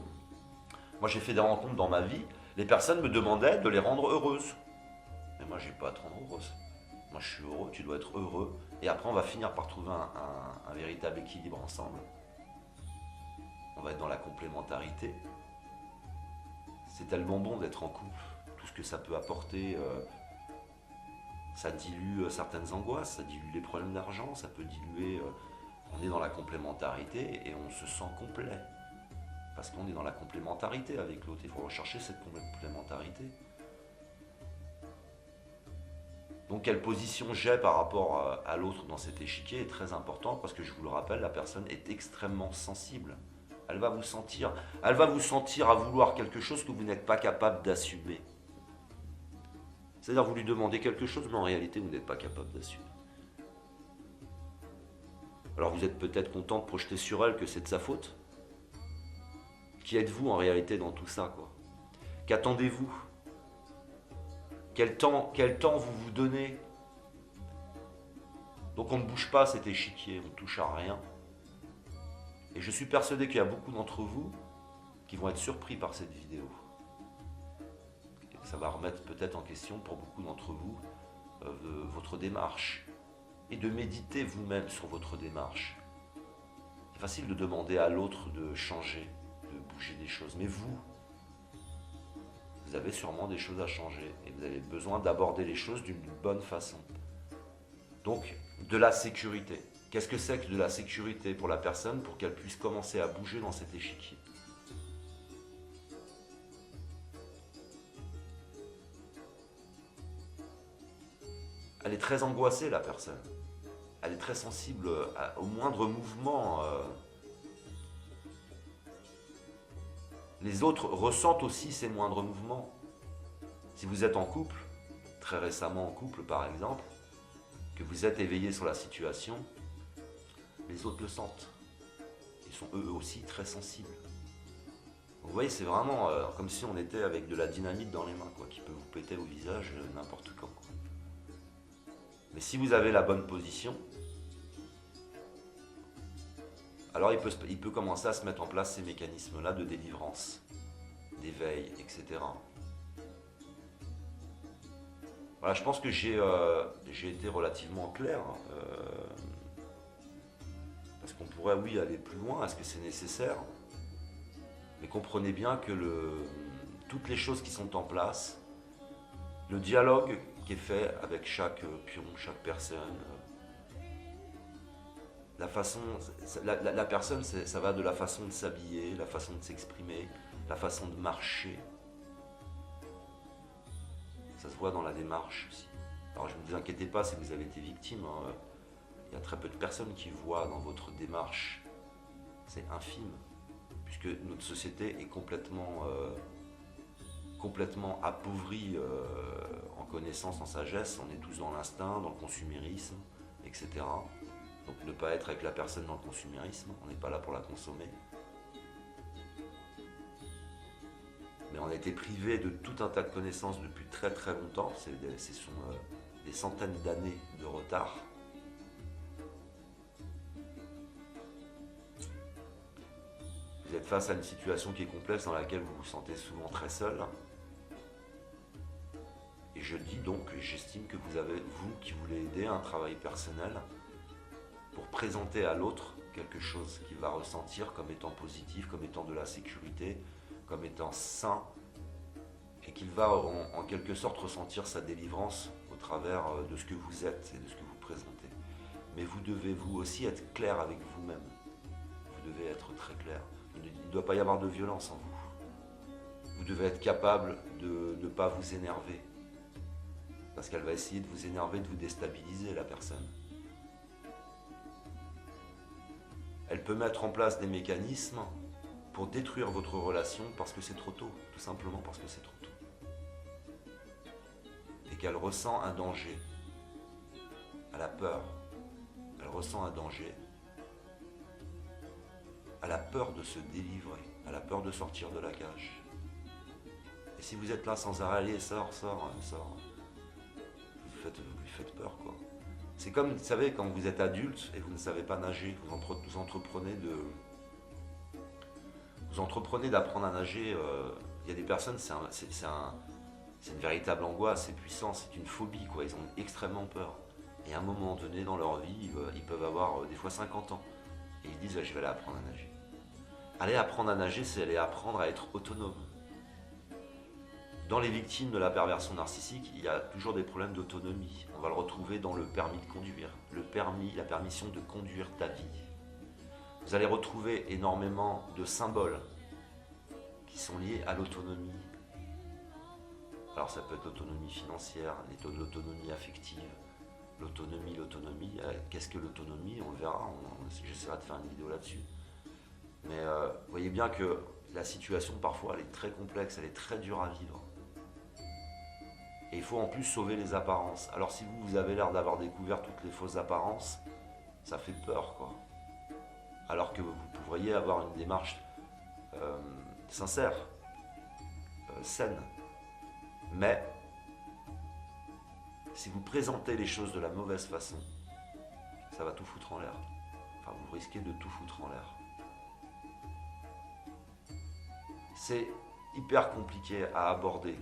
moi j'ai fait des rencontres dans ma vie, les personnes me demandaient de les rendre heureuses. Mais moi j'ai pas à te rendre heureuse. Moi je suis heureux, tu dois être heureux. Et après on va finir par trouver un véritable équilibre ensemble. On va être dans la complémentarité. C'est tellement bon d'être en couple, tout ce que ça peut apporter. Ça dilue certaines angoisses, ça dilue les problèmes d'argent, ça peut diluer... on est dans la complémentarité et on se sent complet. Parce qu'on est dans la complémentarité avec l'autre. Il faut rechercher cette complémentarité. Donc quelle position j'ai par rapport à l'autre dans cet échiquier est très important parce que je vous le rappelle, la personne est extrêmement sensible Elle va vous sentir à vouloir quelque chose que vous n'êtes pas capable d'assumer. C'est-à-dire vous lui demandez quelque chose, mais en réalité vous n'êtes pas capable d'assumer. Alors vous êtes peut-être content de projeter sur elle que c'est de sa faute. Qui êtes-vous en réalité dans tout ça, quoi? Qu'attendez-vous? Quel temps vous vous donnez? Donc on ne bouge pas cet échiquier, on ne touche à rien. Et je suis persuadé qu'il y a beaucoup d'entre vous qui vont être surpris par cette vidéo. Et ça va remettre peut-être en question pour beaucoup d'entre vous votre démarche. Et de méditer vous-même sur votre démarche. C'est facile de demander à l'autre de changer, de bouger des choses. Mais vous avez sûrement des choses à changer. Et vous avez besoin d'aborder les choses d'une bonne façon. Donc, de la sécurité. Qu'est-ce que c'est que de la sécurité pour la personne pour qu'elle puisse commencer à bouger dans cet échiquier? Elle est très angoissée, la personne. Elle est très sensible au moindre mouvement. Les autres ressentent aussi ces moindres mouvements. Si vous êtes en couple, très récemment en couple par exemple, que vous êtes éveillé sur la situation, les autres le sentent. Ils sont eux aussi très sensibles. Vous voyez, c'est vraiment comme si on était avec de la dynamite dans les mains, quoi, qui peut vous péter au visage n'importe quand, quoi. Mais si vous avez la bonne position, alors il peut commencer à se mettre en place ces mécanismes-là de délivrance, d'éveil, etc. Voilà, je pense que j'ai été relativement clair. Parce qu'on pourrait, oui, aller plus loin. Est-ce que c'est nécessaire? Mais comprenez bien que toutes les choses qui sont en place, le dialogue qui est fait avec chaque pion, chaque personne, la personne, ça va de la façon de s'habiller, la façon de s'exprimer, la façon de marcher. Ça se voit dans la démarche aussi. Alors ne vous inquiétez pas si vous avez été victime, hein. Il y a très peu de personnes qui voient dans votre démarche. C'est infime, puisque notre société est complètement appauvrie en connaissance, en sagesse. On est tous dans l'instinct, dans le consumérisme, etc. Donc ne pas être avec la personne dans le consumérisme, on n'est pas là pour la consommer. Mais on a été privé de tout un tas de connaissances depuis très très longtemps. Ce sont des centaines d'années de retard. Vous êtes face à une situation qui est complexe dans laquelle vous vous sentez souvent très seul. Et je dis donc, j'estime que vous qui voulez aider un travail personnel, pour présenter à l'autre quelque chose qu'il va ressentir comme étant positif, comme étant de la sécurité, comme étant sain, et qu'il va en quelque sorte ressentir sa délivrance au travers de ce que vous êtes et de ce que vous présentez. Mais vous devez vous aussi être clair avec vous-même. Vous devez être très clair. Il ne doit pas y avoir de violence en vous. Vous devez être capable de ne pas vous énerver. Parce qu'elle va essayer de vous énerver, de vous déstabiliser, la personne. Elle peut mettre en place des mécanismes pour détruire votre relation parce que c'est trop tôt, tout simplement parce que c'est trop tôt. Et qu'elle ressent un danger. Elle a peur. Elle ressent un danger. Elle a peur de se délivrer. Elle a peur de sortir de la cage. Et si vous êtes là sans arrêt, allez, sors, vous lui faites peur, quoi. C'est comme, vous savez, quand vous êtes adulte et vous ne savez pas nager, vous entreprenez d'apprendre à nager. Il y a des personnes, c'est une véritable angoisse, c'est puissant, c'est une phobie, quoi. Ils ont extrêmement peur. Et à un moment donné dans leur vie, ils peuvent avoir des fois 50 ans. Et ils disent, je vais aller apprendre à nager. Aller apprendre à nager, c'est aller apprendre à être autonome. Dans les victimes de la perversion narcissique, il y a toujours des problèmes d'autonomie. On va le retrouver dans le permis de conduire, la permission de conduire ta vie. Vous allez retrouver énormément de symboles qui sont liés à l'autonomie. Alors ça peut être l'autonomie financière, l'autonomie affective, l'autonomie. Qu'est-ce que l'autonomie? On le verra, j'essaierai de faire une vidéo là-dessus. Mais vous voyez bien que la situation, parfois, elle est très complexe, elle est très dure à vivre. Et il faut en plus sauver les apparences. Alors si vous avez l'air d'avoir découvert toutes les fausses apparences, ça fait peur, quoi. Alors que vous pourriez avoir une démarche sincère, saine. Mais si vous présentez les choses de la mauvaise façon, ça va tout foutre en l'air. Enfin, vous risquez de tout foutre en l'air. C'est hyper compliqué à aborder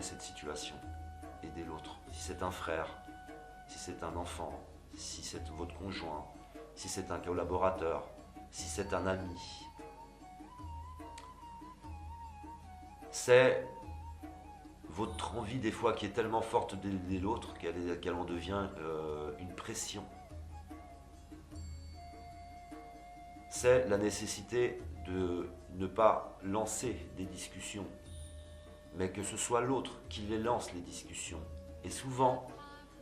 cette situation, aider l'autre. Si c'est un frère, si c'est un enfant, si c'est votre conjoint, si c'est un collaborateur, si c'est un ami. C'est votre envie des fois qui est tellement forte d'aider l'autre qu'elle en devient une pression. C'est la nécessité de ne pas lancer des discussions, mais que ce soit l'autre qui les lance, les discussions. Et souvent,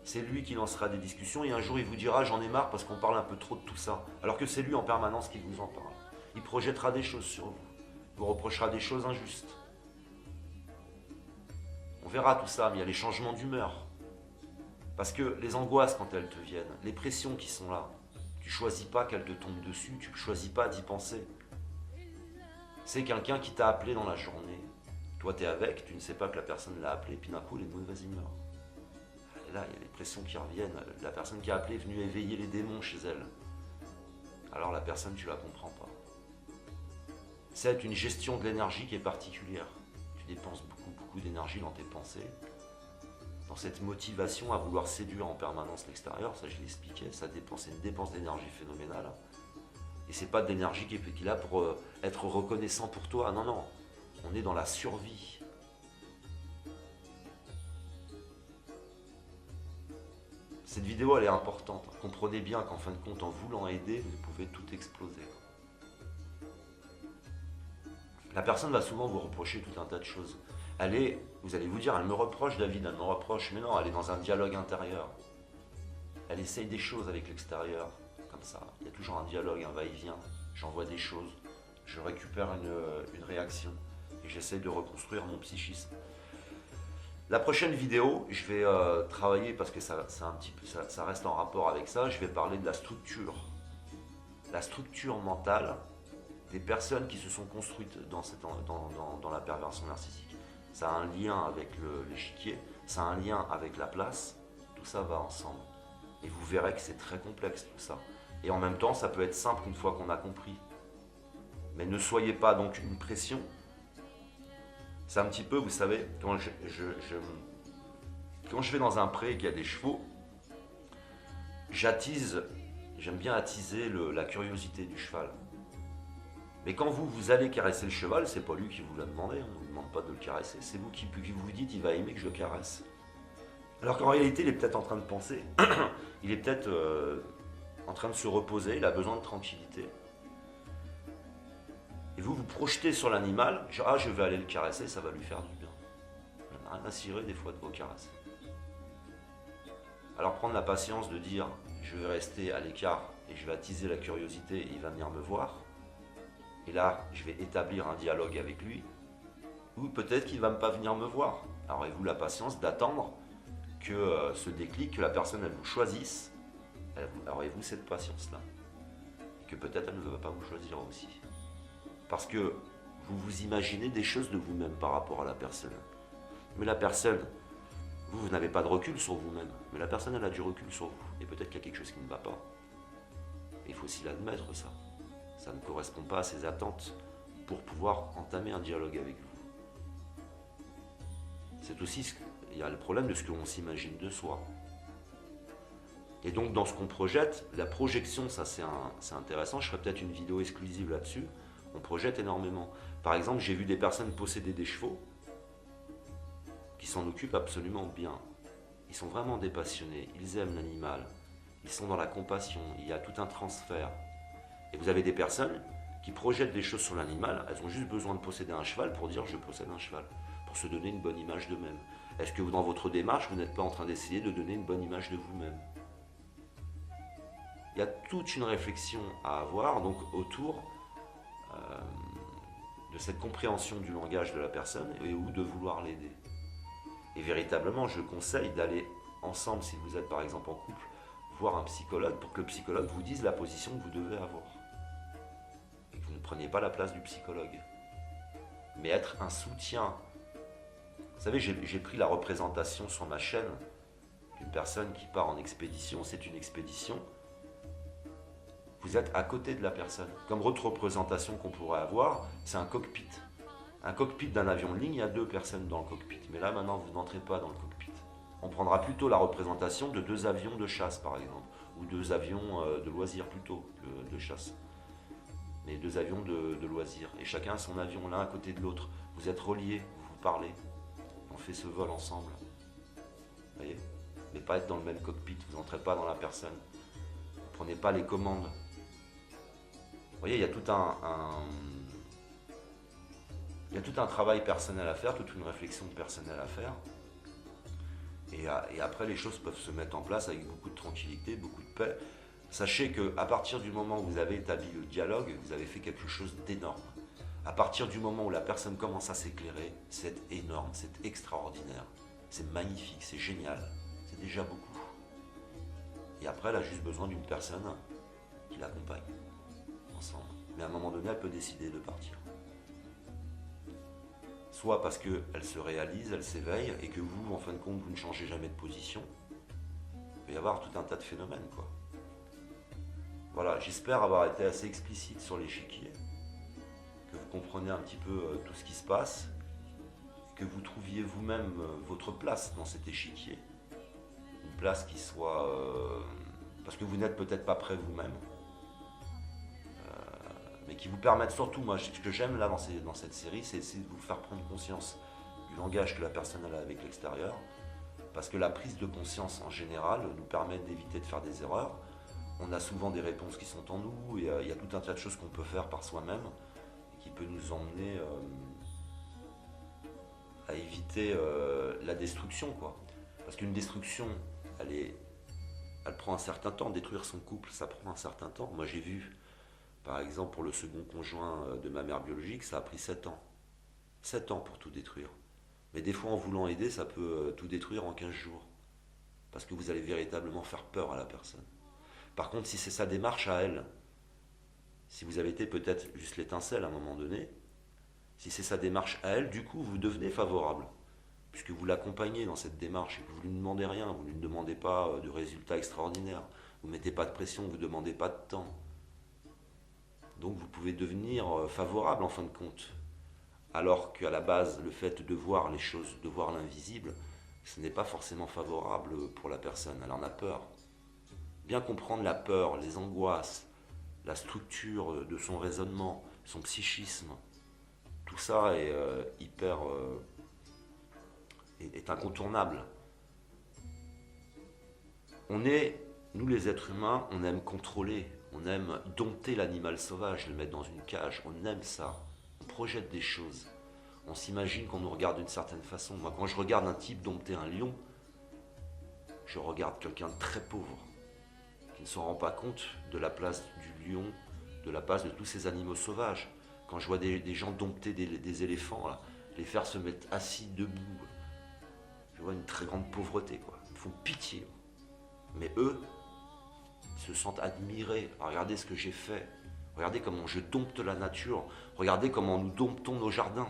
c'est lui qui lancera des discussions et un jour il vous dira j'en ai marre parce qu'on parle un peu trop de tout ça, alors que c'est lui en permanence qui vous en parle. Il projettera des choses sur vous reprochera des choses injustes. On verra tout ça, mais il y a les changements d'humeur. Parce que les angoisses quand elles te viennent, les pressions qui sont là, tu choisis pas qu'elles te tombent dessus, tu choisis pas d'y penser. C'est quelqu'un qui t'a appelé dans la journée. Toi, tu es avec, tu ne sais pas que la personne l'a appelé, puis d'un coup, elle est de mauvaise humeur. Et là, il y a les pressions qui reviennent. La personne qui a appelé est venue éveiller les démons chez elle. Alors la personne, tu la comprends pas. C'est une gestion de l'énergie qui est particulière. Tu dépenses beaucoup d'énergie dans tes pensées, dans cette motivation à vouloir séduire en permanence l'extérieur. Ça, je l'expliquais, c'est une dépense d'énergie phénoménale. Et c'est pas de l'énergie qui est là pour être reconnaissant pour toi. Non, non. On est dans la survie. Cette vidéo, elle est importante. Comprenez bien qu'en fin de compte, en voulant aider, vous pouvez tout exploser. La personne va souvent vous reprocher tout un tas de choses. Vous allez vous dire, elle me reproche, David, elle me reproche. Mais non, elle est dans un dialogue intérieur. Elle essaye des choses avec l'extérieur, comme ça. Il y a toujours un dialogue, un va-et-vient. J'envoie des choses, je récupère une réaction. Et j'essaie de reconstruire mon psychisme. La prochaine vidéo, je vais travailler, parce que ça reste en rapport avec ça, je vais parler de la structure. La structure mentale des personnes qui se sont construites dans la perversion narcissique. Ça a un lien avec l'échiquier, ça a un lien avec la place, tout ça va ensemble. Et vous verrez que c'est très complexe tout ça. Et en même temps, ça peut être simple une fois qu'on a compris. Mais ne soyez pas donc une pression. C'est un petit peu, vous savez, quand je vais dans un pré et qu'il y a des chevaux, j'aime bien attiser la curiosité du cheval. Mais quand vous allez caresser le cheval, c'est pas lui qui vous l'a demandé, on ne vous demande pas de le caresser, c'est vous qui vous dites il va aimer que je le caresse. Alors qu'en réalité, il est peut-être en train de penser, il est peut-être en train de se reposer, il a besoin de tranquillité. Et vous projetez sur l'animal, je vais aller le caresser, ça va lui faire du bien. On n'a rien à cirer des fois de vos caresses. Alors prendre la patience de dire, je vais rester à l'écart et je vais attiser la curiosité et il va venir me voir. Et là, je vais établir un dialogue avec lui. Ou peut-être qu'il ne va pas venir me voir. Alors avez-vous la patience d'attendre que ce déclic, que la personne elle vous choisisse. Alors avez-vous cette patience-là. Que peut-être elle ne va pas vous choisir aussi. Parce que vous imaginez des choses de vous-même par rapport à la personne. Mais la personne, vous n'avez pas de recul sur vous-même. Mais la personne, elle a du recul sur vous. Et peut-être qu'il y a quelque chose qui ne va pas. Et il faut aussi l'admettre, ça. Ça ne correspond pas à ses attentes pour pouvoir entamer un dialogue avec vous. C'est aussi, il y a le problème de ce que l'on s'imagine de soi. Et donc, dans ce qu'on projette, la projection, ça c'est intéressant. Je ferai peut-être une vidéo exclusive là-dessus. On projette énormément. Par exemple, j'ai vu des personnes posséder des chevaux qui s'en occupent absolument bien. Ils sont vraiment des passionnés, ils aiment l'animal, ils sont dans la compassion, il y a tout un transfert. Et vous avez des personnes qui projettent des choses sur l'animal, elles ont juste besoin de posséder un cheval pour dire je possède un cheval, pour se donner une bonne image d'eux-mêmes. Est-ce que dans votre démarche, vous n'êtes pas en train d'essayer de donner une bonne image de vous-même? Il y a toute une réflexion à avoir donc autour de cette compréhension du langage de la personne et ou de vouloir l'aider. Et véritablement, je conseille d'aller ensemble, si vous êtes par exemple en couple, voir un psychologue pour que le psychologue vous dise la position que vous devez avoir. Et que vous ne preniez pas la place du psychologue. Mais être un soutien. Vous savez, j'ai pris la représentation sur ma chaîne d'une personne qui part en expédition. C'est une expédition. Vous êtes à côté de la personne. Comme autre représentation qu'on pourrait avoir, c'est un cockpit. Un cockpit d'un avion de ligne, il y a 2 personnes dans le cockpit. Mais là, maintenant, vous n'entrez pas dans le cockpit. On prendra plutôt la représentation de 2 avions de chasse, par exemple. Ou 2 avions de loisirs, plutôt, de chasse. Mais 2 avions de loisirs. Et chacun a son avion, l'un à côté de l'autre. Vous êtes reliés, vous vous parlez. On fait ce vol ensemble. Vous voyez ? Mais pas être dans le même cockpit. Vous n'entrez pas dans la personne. Vous ne prenez pas les commandes. Vous voyez, il y a tout un travail personnel à faire, toute une réflexion personnelle à faire. Et après, les choses peuvent se mettre en place avec beaucoup de tranquillité, beaucoup de paix. Sachez qu'à partir du moment où vous avez établi le dialogue, vous avez fait quelque chose d'énorme. À partir du moment où la personne commence à s'éclairer, c'est énorme, c'est extraordinaire, c'est magnifique, c'est génial, c'est déjà beaucoup. Et après, elle a juste besoin d'une personne qui l'accompagne ensemble. Mais à un moment donné, elle peut décider de partir. Soit parce qu'elle se réalise, elle s'éveille, et que vous, en fin de compte, vous ne changez jamais de position. Il peut y avoir tout un tas de phénomènes, quoi. Voilà, j'espère avoir été assez explicite sur l'échiquier, que vous compreniez un petit peu tout ce qui se passe, que vous trouviez vous-même votre place dans cet échiquier. Une place qui soit... parce que vous n'êtes peut-être pas prêt vous-même, mais qui vous permettent surtout, moi, ce que j'aime là dans cette série, c'est de vous faire prendre conscience du langage que la personne a avec l'extérieur, parce que la prise de conscience en général nous permet d'éviter de faire des erreurs. On a souvent des réponses qui sont en nous, et il y a tout un tas de choses qu'on peut faire par soi-même, et qui peut nous emmener à éviter la destruction, quoi. Parce qu'une destruction, elle prend un certain temps. Détruire son couple, ça prend un certain temps. Moi, j'ai vu, par exemple, pour le second conjoint de ma mère biologique, ça a pris 7 ans. 7 ans pour tout détruire. Mais des fois, en voulant aider, ça peut tout détruire en 15 jours. Parce que vous allez véritablement faire peur à la personne. Par contre, si c'est sa démarche à elle, si vous avez été peut-être juste l'étincelle à un moment donné, si c'est sa démarche à elle, du coup, vous devenez favorable. Puisque vous l'accompagnez dans cette démarche et que vous ne lui demandez rien, vous ne lui demandez pas de résultats extraordinaires, vous ne mettez pas de pression, vous ne demandez pas de temps. Donc vous pouvez devenir favorable en fin de compte. Alors qu'à la base, le fait de voir les choses, de voir l'invisible, ce n'est pas forcément favorable pour la personne, elle en a peur. Bien comprendre la peur, les angoisses, la structure de son raisonnement, son psychisme, tout ça est est incontournable. Nous les êtres humains, on aime contrôler, on aime dompter l'animal sauvage, le mettre dans une cage, on aime ça, on projette des choses, on s'imagine qu'on nous regarde d'une certaine façon. Moi, quand je regarde un type dompter un lion, je regarde quelqu'un de très pauvre, qui ne se rend pas compte de la place du lion, de la place de tous ces animaux sauvages. Quand je vois des gens dompter des éléphants, là, les faire se mettre assis, debout, je vois une très grande pauvreté, quoi. Ils me font pitié. Mais eux, ils se sentent admirés. Regardez ce que j'ai fait. Regardez comment je dompte la nature. Regardez comment nous domptons nos jardins.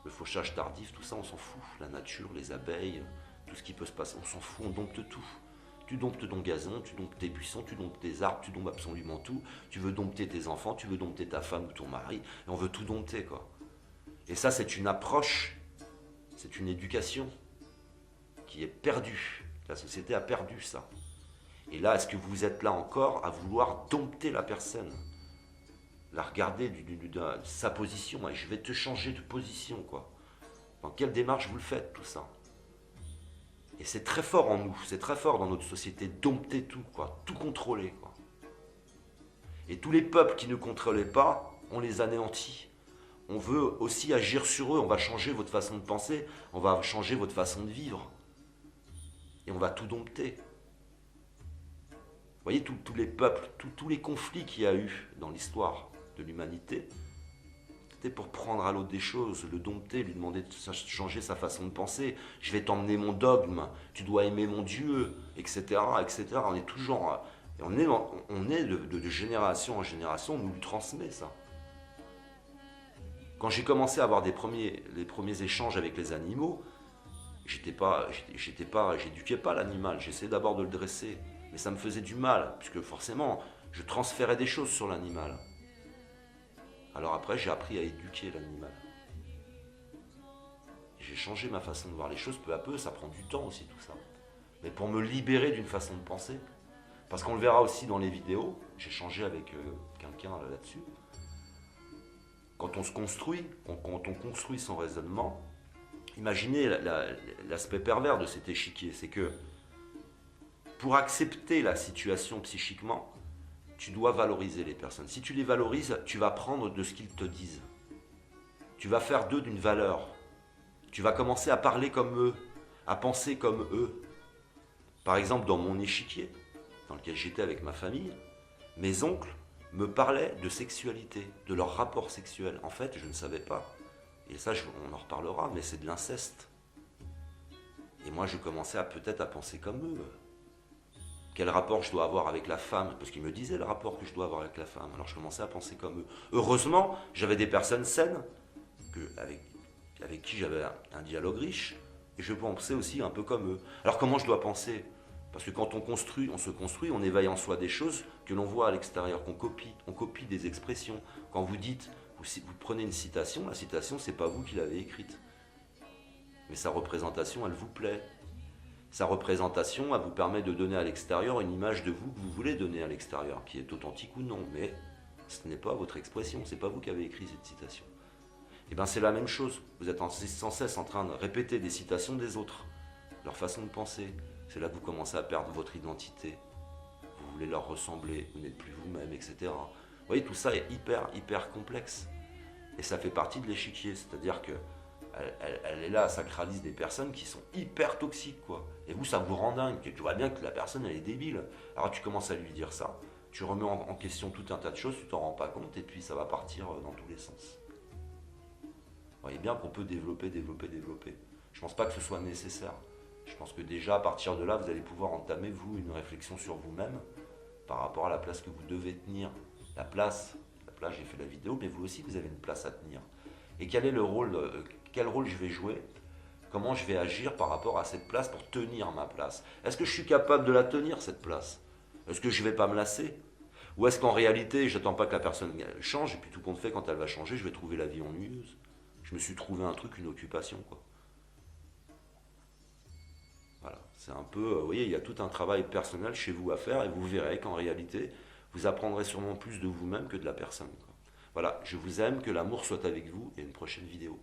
Le fauchage tardif, tout ça, on s'en fout. La nature, les abeilles, tout ce qui peut se passer, on s'en fout, on dompte tout. Tu domptes ton gazon, tu domptes tes buissons, tu domptes tes arbres, tu domptes absolument tout. Tu veux dompter tes enfants, tu veux dompter ta femme ou ton mari, et on veut tout dompter, quoi. Et ça, c'est une approche, c'est une éducation qui est perdue. La société a perdu ça. Et là, est-ce que vous êtes là encore à vouloir dompter la personne, la regarder de sa position, et je vais te changer de position, quoi. Dans quelle démarche vous le faites, tout ça? Et c'est très fort en nous, c'est très fort dans notre société, dompter tout, quoi, tout contrôler, quoi. Et tous les peuples qui ne contrôlaient pas, on les anéantit. On veut aussi agir sur eux, on va changer votre façon de penser, on va changer votre façon de vivre. Et on va tout dompter. Vous voyez, tous les peuples, tous les conflits qu'il y a eu dans l'histoire de l'humanité, pour prendre à l'autre des choses, le dompter, lui demander de changer sa façon de penser. Je vais t'emmener mon dogme, tu dois aimer mon Dieu, etc., etc. On est toujours, et on est de génération en génération, on nous le transmet ça. Quand j'ai commencé à avoir les premiers échanges avec les animaux, j'éduquais pas l'animal, j'essayais d'abord de le dresser, mais ça me faisait du mal, puisque forcément, je transférais des choses sur l'animal. Alors après, j'ai appris à éduquer l'animal. J'ai changé ma façon de voir les choses peu à peu, ça prend du temps aussi tout ça. Mais pour me libérer d'une façon de penser, parce qu'on le verra aussi dans les vidéos, j'ai changé avec quelqu'un là-dessus. Quand on se construit, quand on construit son raisonnement, imaginez l'aspect pervers de cet échiquier, c'est que pour accepter la situation psychiquement, tu dois valoriser les personnes. Si tu les valorises, tu vas prendre de ce qu'ils te disent. Tu vas faire d'eux d'une valeur. Tu vas commencer à parler comme eux, à penser comme eux. Par exemple, dans mon échiquier, dans lequel j'étais avec ma famille, mes oncles me parlaient de sexualité, de leur rapport sexuel. En fait, je ne savais pas. Et ça, on en reparlera, mais c'est de l'inceste. Et moi, je commençais peut-être à penser comme eux. Quel rapport je dois avoir avec la femme? Parce qu'ils me disaient le rapport que je dois avoir avec la femme. Alors je commençais à penser comme eux. Heureusement, j'avais des personnes saines avec qui j'avais un dialogue riche. Et je pensais aussi un peu comme eux. Alors comment je dois penser? Parce que quand on construit, on éveille en soi des choses que l'on voit à l'extérieur, qu'on copie. On copie des expressions. Quand vous dites, vous prenez une citation, la citation, c'est pas vous qui l'avez écrite. Mais sa représentation, elle vous plaît. Sa représentation, elle vous permet de donner à l'extérieur une image de vous que vous voulez donner à l'extérieur, qui est authentique ou non, mais ce n'est pas votre expression, c'est pas vous qui avez écrit cette citation. Et bien c'est la même chose, vous êtes sans cesse en train de répéter des citations des autres, leur façon de penser. C'est là que vous commencez à perdre votre identité, vous voulez leur ressembler, vous n'êtes plus vous-même, etc. Vous voyez, tout ça est hyper complexe. Et ça fait partie de l'échiquier, c'est-à-dire que elle est là, sacralise des personnes qui sont hyper toxiques, quoi. Et vous, ça vous rend dingue. Tu vois bien que la personne, elle est débile. Alors tu commences à lui dire ça, tu remets en question tout un tas de choses, tu t'en rends pas compte, et puis ça va partir dans tous les sens. Vous voyez bien qu'on peut développer. Je pense pas que ce soit nécessaire. Je pense que déjà, à partir de là, vous allez pouvoir entamer, vous, une réflexion sur vous-même, par rapport à la place que vous devez tenir. La place, j'ai fait la vidéo, mais vous aussi, vous avez une place à tenir. Et quel est le rôle, quel rôle je vais jouer? Comment je vais agir par rapport à cette place pour tenir ma place? Est-ce que je suis capable de la tenir, cette place? Est-ce que je ne vais pas me lasser? Ou est-ce qu'en réalité, j'attends pas que la personne change, et puis tout compte fait, quand elle va changer, je vais trouver la vie ennuyeuse? Je me suis trouvé un truc, une occupation, quoi. Voilà, c'est un peu, vous voyez, il y a tout un travail personnel chez vous à faire, et vous verrez qu'en réalité, vous apprendrez sûrement plus de vous-même que de la personne, quoi. Voilà, je vous aime, que l'amour soit avec vous, et une prochaine vidéo.